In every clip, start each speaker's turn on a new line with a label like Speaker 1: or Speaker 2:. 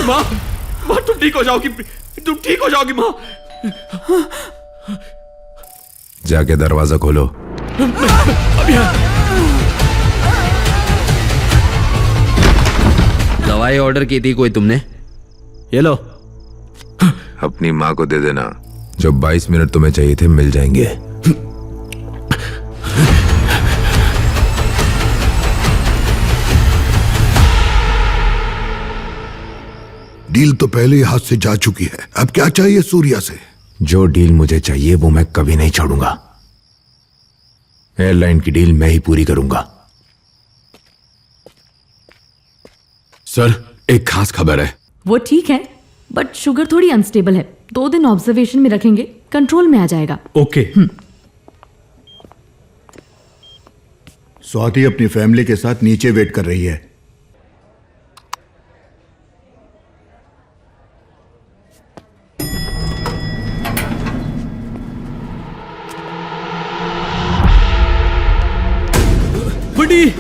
Speaker 1: माँ, माँ तुम ठीक हो जाओगी, तुम ठीक हो जाओगी माँ।
Speaker 2: जाके दरवाजा खोलो।
Speaker 1: दवाई ऑर्डर की थी कोई तुमने? ये लो।
Speaker 2: अपनी माँ को दे देना। जो 22 मिनट तुम्हें चाहिए थे मिल जाएंगे।
Speaker 3: डील तो पहले ही हाथ से जा चुकी है, अब क्या चाहिए सूर्या से?
Speaker 2: जो डील मुझे चाहिए वो मैं कभी नहीं छोड़ूंगा। एयरलाइन की डील मैं ही पूरी करूंगा।
Speaker 1: सर, एक खास खबर है।
Speaker 4: वो ठीक है, बट शुगर थोड़ी अनस्टेबल है। 2 दिन ऑब्जर्वेशन में रखेंगे, कंट्रोल में आ जाएगा।
Speaker 1: ओके।
Speaker 3: स्वाति अपनी फैमिली के साथ नीचे वेट कर रही है।
Speaker 1: बड़ी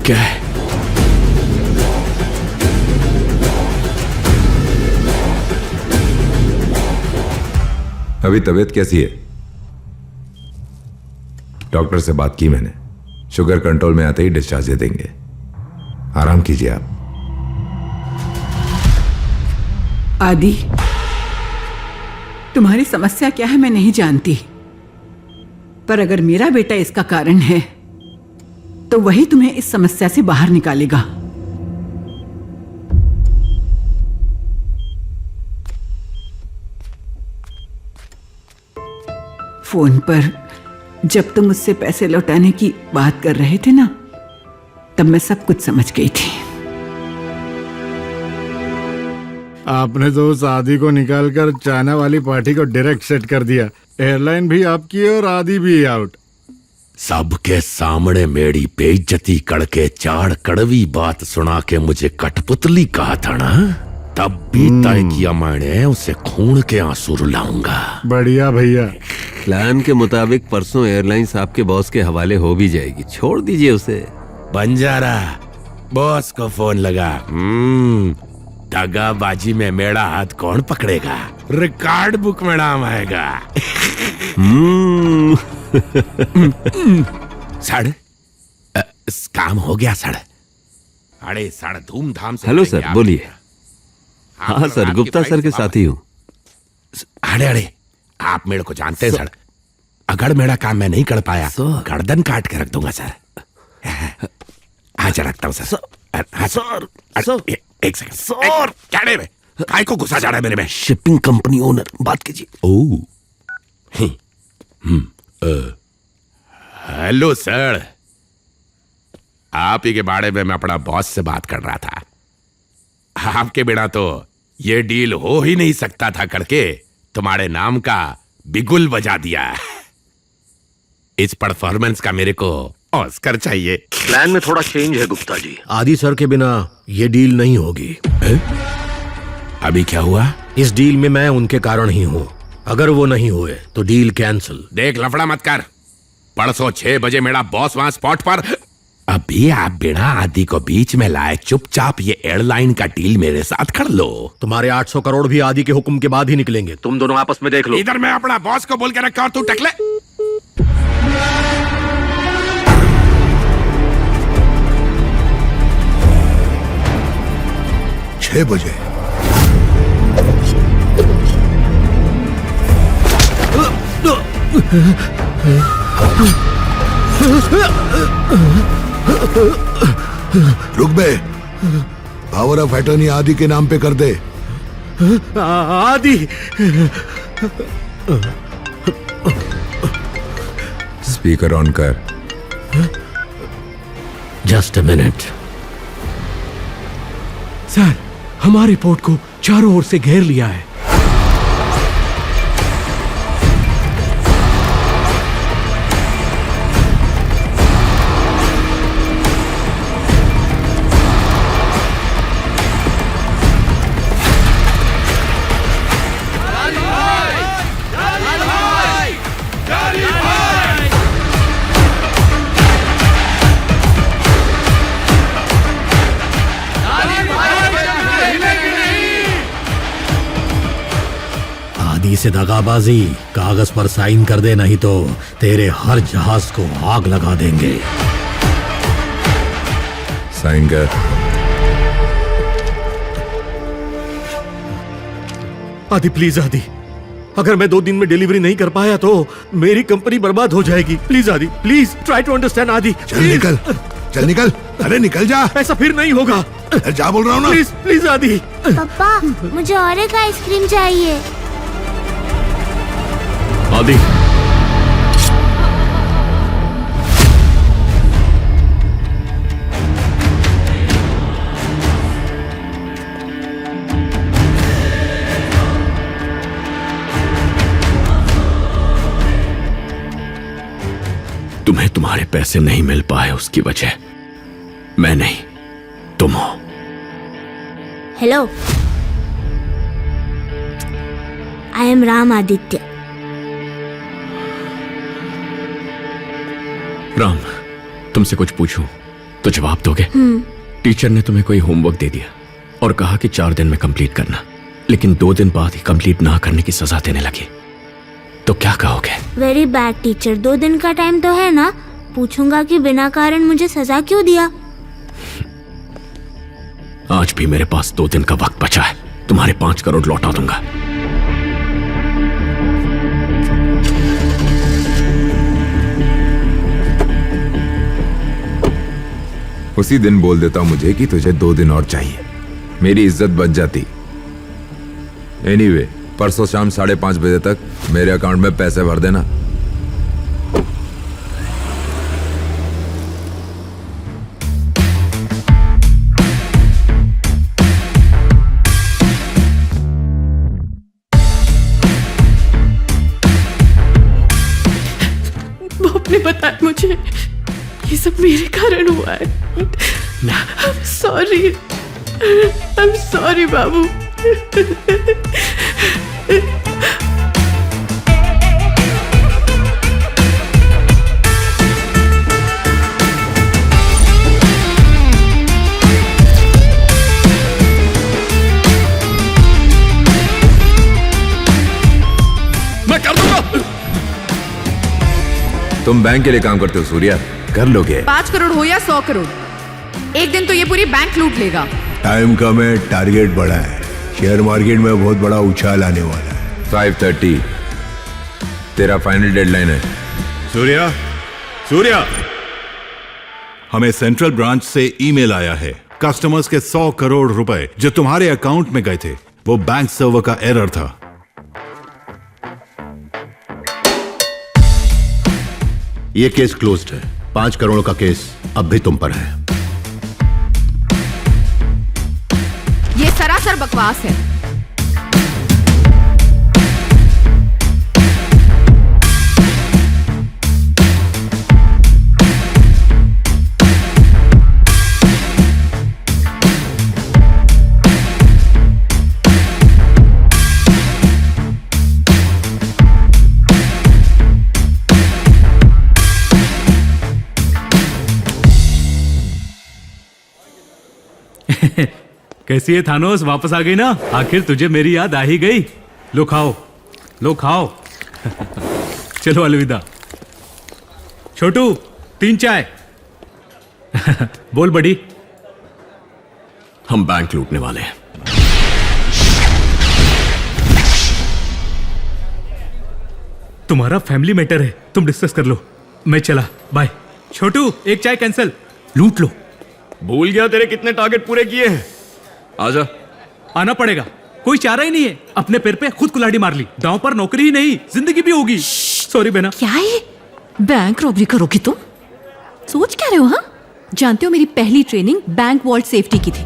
Speaker 1: क्या है?
Speaker 2: अभी तबीयत कैसी है? डॉक्टर से बात की मैंने, शुगर कंट्रोल में आते ही डिस्चार्ज दे देंगे। आराम कीजिए आप।
Speaker 5: आदि, तुम्हारी समस्या क्या है मैं नहीं जानती, पर अगर मेरा बेटा इसका कारण है तो वही तुम्हें इस समस्या से बाहर निकालेगा। फोन पर जब तुम मुझसे पैसे लौटाने की बात कर रहे थे ना, तब मैं सब कुछ समझ गई थी।
Speaker 6: आपने तो उस आदि को निकालकर चाइना वाली पार्टी को डायरेक्ट सेट कर दिया। एयरलाइन भी आपकी और आदि भी आउट।
Speaker 7: सबके सामने मेरी बेइज्जती करके 4 कड़वी बात सुना के मुझे कठपुतली कहा था ना, तब भी तय किया मैंने उसे खून के आंसू रुलाऊंगा।
Speaker 6: बढ़िया भैया।
Speaker 8: प्लान के मुताबिक परसों एयरलाइंस आपके बॉस के हवाले हो भी जाएगी, छोड़ दीजिए उसे।
Speaker 7: बंजारा, बॉस को फोन लगा। दगाबाजी में मेरा हाथ कौन पकड़ेगा? रिकॉर्ड बुक में नाम आएगा। सड़, काम हो गया सड़। अरे सड़ धूमधाम से।
Speaker 8: हेलो सर, बोलिए। हाँ सर, गुप्ता सर के साथ ही हूँ।
Speaker 7: अरे अरे, आप मेरे को जानते हैं सर। अगर मेरा काम मैं नहीं कर पाया, गर्दन काट के रख दूंगा सर। आज रखता हूँ सर। सर, एक सेकंड सर। क्या रे में? काय को गुस्सा जा रहा है मेरे में?
Speaker 8: शिपिंग कंपनी ओनर बात कीजिए।
Speaker 7: ओह, हेलो सर। आप ही के बारे में मैं अपना बॉस से बात कर रहा था। आपके बिना तो ये डील हो ही नहीं सकता था करके तुम्हारे नाम का बिगुल बजा दिया। इस परफॉर्मेंस का मेरे को ऑस्कर चाहिए।
Speaker 8: प्लान में थोड़ा चेंज है गुप्ता जी।
Speaker 7: आदि सर के बिना ये डील नहीं होगी। अभी क्या हुआ?
Speaker 9: इस डील में मैं उनके कारण ही हूँ। अगर वो नहीं हुए तो डील कैंसिल।
Speaker 7: देख, लफड़ा मत कर। परसों 6 बजे मेरा बॉस वहां स्पॉट पर। अभी आप बिना आदि को बीच में लाए चुपचाप ये एयरलाइन का डील मेरे साथ कर लो।
Speaker 9: तुम्हारे 800 करोड़ भी आदि के हुक्म के बाद ही निकलेंगे।
Speaker 8: तुम दोनों आपस में देख लो।
Speaker 7: इधर मैं अपना बॉस को बोल के रखा और तू टकले।
Speaker 3: 6 बजे। रुक बे, पावर ऑफ अटॉर्नी आदि के नाम पे कर दे।
Speaker 9: आदि।
Speaker 2: स्पीकर ऑन कर।
Speaker 9: Just a minute.
Speaker 10: सर, हमारे पोर्ट को चारों ओर से घेर लिया है।
Speaker 9: आदि से दगाबाजी, कागज पर साइन कर दे, नहीं तो तेरे हर जहाज को आग लगा देंगे।
Speaker 2: साइन कर।
Speaker 10: आदि प्लीज आदि, अगर मैं 2 दिन में डिलीवरी नहीं कर पाया तो मेरी कंपनी बर्बाद हो जाएगी। प्लीज आदि, प्लीज ट्राई टू अंडरस्टैंड आदि।
Speaker 3: चल निकल, चल निकल, अरे निकल जा।
Speaker 10: ऐसा फिर नहीं होगा।
Speaker 3: अरे जा बोल रहा हूँ ना।
Speaker 10: प्लीज प्लीज आदि।
Speaker 11: पापा, मुझे और एक आइसक्रीम चाहिए।
Speaker 1: आदि, तुम्हें तुम्हारे पैसे नहीं मिल पाए, उसकी वजह मैं नहीं, तुम हो।
Speaker 11: Hello, I am Ram Aditya.
Speaker 1: Ram, तुमसे कुछ पूछूं तो जवाब दोगे? टीचर ने तुम्हें कोई होमवर्क दे दिया और कहा कि 4 दिन में कंप्लीट करना, लेकिन 2 दिन बाद ही कंप्लीट ना करने की सजा देने लगी, तो क्या कहोगे?
Speaker 11: वेरी बैड टीचर, 2 दिन का टाइम तो है ना। पूछूंगा कि बिना कारण मुझे सजा क्यों दिया।
Speaker 1: आज भी मेरे पास 2 दिन का वक्त बचा है, तुम्हारे 5 करोड़ लौटा दूंगा।
Speaker 2: उसी दिन बोल देता मुझे कि तुझे 2 दिन और चाहिए, मेरी इज्जत बच जाती। एनीवे, परसों शाम 5:30 बजे तक मेरे अकाउंट में पैसे भर देना।
Speaker 4: बाप ने बताया मुझे ये सब मेरे कारण हुआ है। आई एम सॉरी बाबू।
Speaker 1: मैं कर दूंगा।
Speaker 2: तुम बैंक के लिए काम करते हो सूर्या, कर लोगे।
Speaker 12: 5 करोड़ हो या 100 करोड़, एक दिन तो ये पूरी बैंक लूट लेगा।
Speaker 3: टाइम कम है, टारगेट बड़ा है। शेयर मार्केट में बहुत बड़ा उछाल आने वाला है।
Speaker 2: 5:30 तेरा फाइनल डेडलाइन है।
Speaker 13: सूर्या, सूर्या, हमें सेंट्रल ब्रांच से ईमेल आया है। कस्टमर्स के 100 करोड़ रुपए जो तुम्हारे अकाउंट में गए थे, वो बैंक सर्वर का एरर था।
Speaker 14: ये केस क्लोज्ड है। 5 करोड़ का केस अब भी तुम पर है।
Speaker 12: ये सरासर बकवास है।
Speaker 15: कैसी है थानोस, वापस आ गई ना? आखिर तुझे मेरी याद आ ही गई। लो खाओ, लो खाओ। चलो अलविदा। छोटू, 3 चाय। बोल बड़ी।
Speaker 1: हम बैंक लूटने वाले हैं।
Speaker 15: तुम्हारा फैमिली मैटर है, तुम डिस्कस कर लो, मैं चला, बाय। छोटू, 1 चाय कैंसिल। लूट लो।
Speaker 1: भूल गया तेरे कितने टारगेट पूरे किए हैं। आजा।
Speaker 15: आना पड़ेगा, कोई चारा ही नहीं है। अपने पैर पे खुद कुल्हाड़ी मार ली। दांव पर नौकरी ही नहीं, जिंदगी भी होगी। सॉरी बेना।
Speaker 4: क्या है? बैंक रॉबरी करोगी तुम? सोच क्या रहे हो? हाँ, जानते हो मेरी पहली ट्रेनिंग बैंक वॉल्ट सेफ्टी की थी।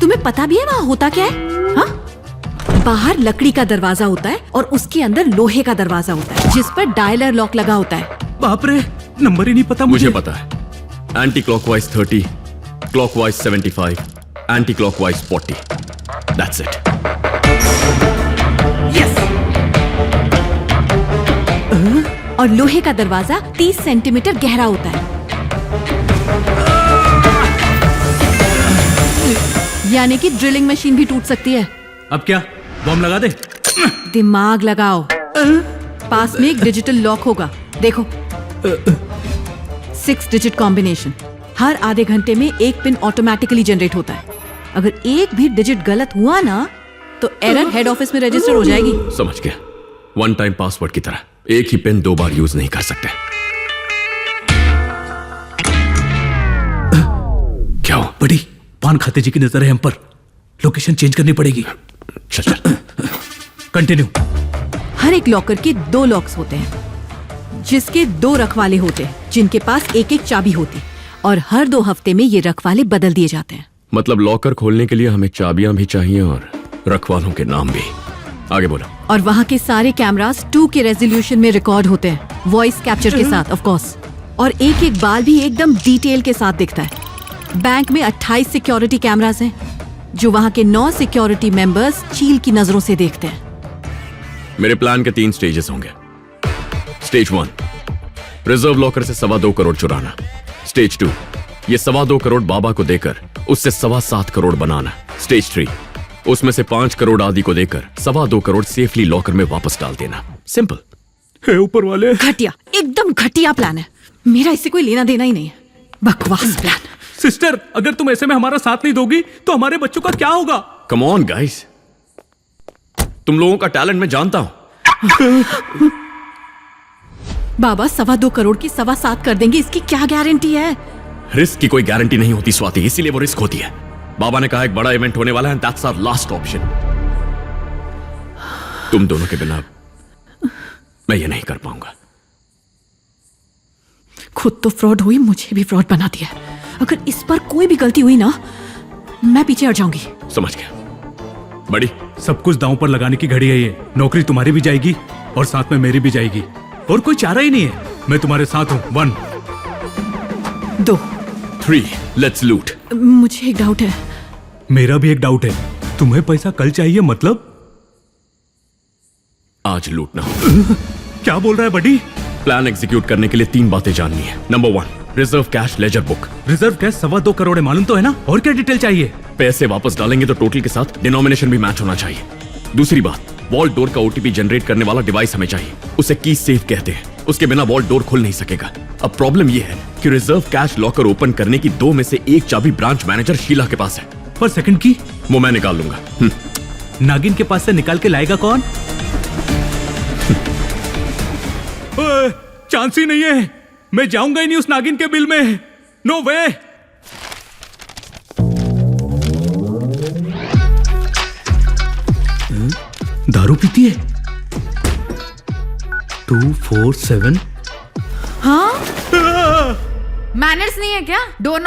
Speaker 4: तुम्हें पता भी है वहां होता क्या है? हाँ, बाहर लकड़ी का दरवाजा होता है और उसके अंदर लोहे का दरवाजा होता है जिस पर डायलर लॉक लगा होता है।
Speaker 15: बाप रे, नंबर ही नहीं पता
Speaker 1: मुझे पता है। Anti clockwise 30, clockwise 75, anti clockwise 40। That's it.
Speaker 4: Yes. और लोहे का दरवाजा 30 सेंटीमीटर गहरा होता है, यानी कि ड्रिलिंग मशीन भी टूट सकती है।
Speaker 15: अब क्या, बम लगा दे?
Speaker 4: दिमाग लगाओ। पास में एक डिजिटल लॉक होगा, देखो। 6 डिजिट कॉम्बिनेशन। हर आधे घंटे में एक पिन ऑटोमेटिकली जनरेट होता है। अगर एक भी डिजिट गलत हुआ ना तो एरर हेड ऑफिस में रजिस्टर हो जाएगी।
Speaker 1: समझ गया। वन टाइम पासवर्ड की तरह एक ही पिन 2 बार यूज नहीं कर सकते। क्या हो?
Speaker 15: बड़ी पान खाते जी की नजर है हम पर। लोकेशन चेंज करनी पड़ेगी।
Speaker 1: चल चल।
Speaker 15: कंटिन्यू।
Speaker 4: हर एक लॉकर के 2 लॉक्स होते हैं, जिसके 2 रखवाले होते हैं, जिनके पास एक एक चाबी होती, और हर 2 हफ्ते में ये रखवाले बदल दिए जाते हैं।
Speaker 1: मतलब लॉकर खोलने के लिए हमें चाबियां भी चाहिए और रखवालों के नाम भी। आगे बोलो।
Speaker 4: और वहाँ के सारे कैमरास 2K रेजोल्यूशन में रिकॉर्ड होते हैं, वॉइस कैप्चर के साथ ऑफ कोर्स। और एक एक बाल भी एकदम डिटेल के साथ दिखता है। बैंक में 28 सिक्योरिटी कैमरास हैं, जो वहाँ के 9 सिक्योरिटी मेंबर्स चील की नजरों से देखते हैं।
Speaker 1: मेरे प्लान के 3 स्टेजेस होंगे। स्टेज 1, रिजर्व लॉकर से 2.25 करोड़ चुराना। स्टेज 2, ये 2.25 करोड़ बाबा को देकर उससे 7.25 करोड़ बनाना। स्टेज 3, उसमें से 5 करोड़ आदि को देकर 2.25 करोड़ सेफली लॉकर में वापस डाल देना। सिंपल
Speaker 15: है ऊपर वाले।
Speaker 4: घटिया, एकदम घटिया प्लान है। मेरा इससे कोई लेना देना ही नहीं है। बकवास प्लान।
Speaker 15: सिस्टर, अगर तुम ऐसे में हमारा साथ नहीं दोगी तो हमारे बच्चों का क्या होगा?
Speaker 1: कम ऑन गाइस, तुम लोगों का टैलेंट मैं जानता हूं।
Speaker 4: बाबा 2.25 करोड़ की 7.25 कर देंगे, इसकी क्या गारंटी है?
Speaker 1: रिस्क की कोई गारंटी नहीं होती स्वाति, इसीलिए वो रिस्क होती है। बाबा ने कहा एक बड़ा इवेंट होने वाला है, दैट्स आवर लास्ट ऑप्शन। तुम दोनों के बिना मैं ये नहीं कर पाऊंगा।
Speaker 4: खुद तो फ्रॉड हुई, मुझे भी फ्रॉड बना दिया। अगर इस पर कोई भी गलती हुई ना, मैं पीछे हट जाऊंगी।
Speaker 1: समझ गया। बड़ी,
Speaker 15: सब कुछ दांव पर लगाने की घड़ी है ये। नौकरी तुम्हारी भी जाएगी और साथ में मेरी भी जाएगी, और कोई चारा ही नहीं है। मैं तुम्हारे साथ हूं। 1
Speaker 4: 2
Speaker 1: 3, लेट्स लूट।
Speaker 4: मुझे एक डाउट है।
Speaker 15: मेरा भी एक डाउट है। तुम्हें पैसा कल चाहिए मतलब?
Speaker 1: आज लूटना हो।
Speaker 15: क्या बोल रहा है बडी?
Speaker 1: प्लान एग्जीक्यूट करने के लिए 3 बातें जाननी है। Number 1, reserve cash ledger book.
Speaker 15: Reserve cash 2.25 crore है, मालूम तो है ना? और क्या डिटेल चाहिए?
Speaker 1: पैसे वापस डालेंगे तो टोटल के साथ डिनोमिनेशन भी मैच होना चाहिए। दूसरी बात, वॉल्ट डोर का ओटीपी जनरेट करने वाला डिवाइस हमें चाहिए। उसे की सेफ कहते हैं, उसके बिना वॉल्ट डोर खुल नहीं सकेगा। अब प्रॉब्लम यह है कि रिजर्व कैश लॉकर ओपन करने की 2 में से 1 चाबी ब्रांच मैनेजर शीला के पास है।
Speaker 15: पर सेकंड की?
Speaker 1: वो मैं निकाल लूंगा।
Speaker 15: नागिन के पास से निकाल के लाएगा कौन? चांस ही नहीं है। मैं जाऊंगा ही नहीं उस नागिन के बिल में। नो वे। दारू पीती है? 247।
Speaker 12: हाँ? मैनर्स नहीं है क्या? डोर